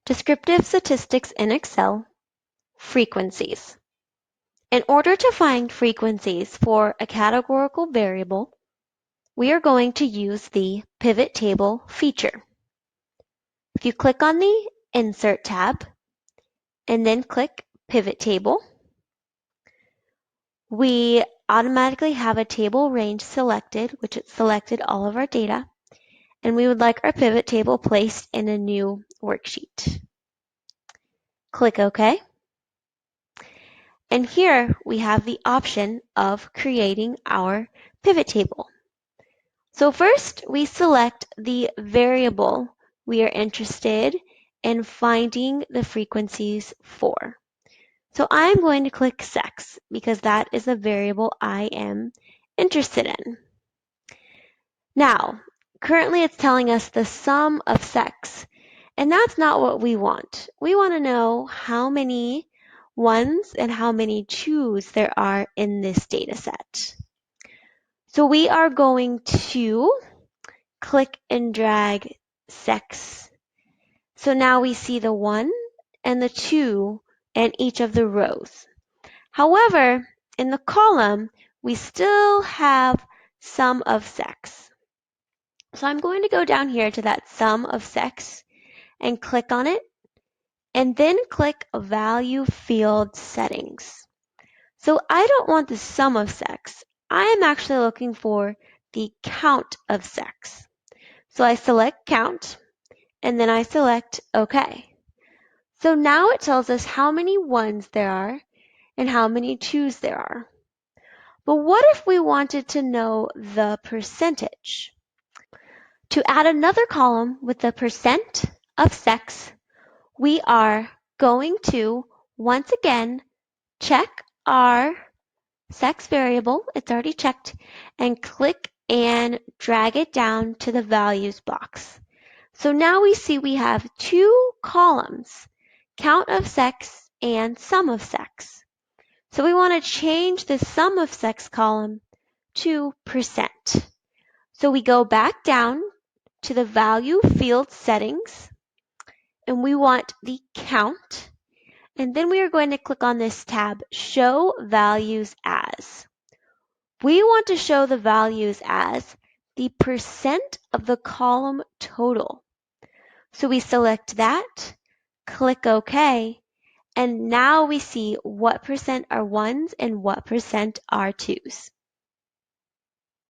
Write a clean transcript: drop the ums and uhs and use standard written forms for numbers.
Descriptive statistics in Excel, frequencies. In order to find frequencies for a categorical variable, we are going to use the pivot table feature. If you click on the Insert tab and then click Pivot Table, we automatically have a table range selected, which it selected all of our data, and we would like our pivot table placed in a new worksheet. Click OK. And here we have the option of creating our pivot table. So first we select the variable we are interested in finding the frequencies for. So I'm going to click sex because that is the variable I am interested in. Now, currently it's telling us the sum of sex, and that's not what we want. We want to know how many ones and how many twos there are in this data set. So we are going to click and drag sex. So now we see the 1 and the 2 in each of the rows. However, in the column, we still have sum of sex. So I'm going to go down here to that sum of sex and click on it, and then click Value Field Settings. So I don't want the sum of sex. I am actually looking for the count of sex. So I select Count, and then I select OK. So now it tells us how many ones there are and how many twos there are. But what if we wanted to know the percentage? To add another column with the percent of sex, we are going to, once again, check our sex variable, it's already checked, and click and drag it down to the values box. So now we see we have two columns, count of sex and sum of sex. So we want to change the sum of sex column to percent. So we go back down to the value field settings, and we want the count, and then we are going to click on this tab, Show Values As. We want to show the values as the percent of the column total. So we select that, click OK, and now we see what percent are ones and what percent are twos.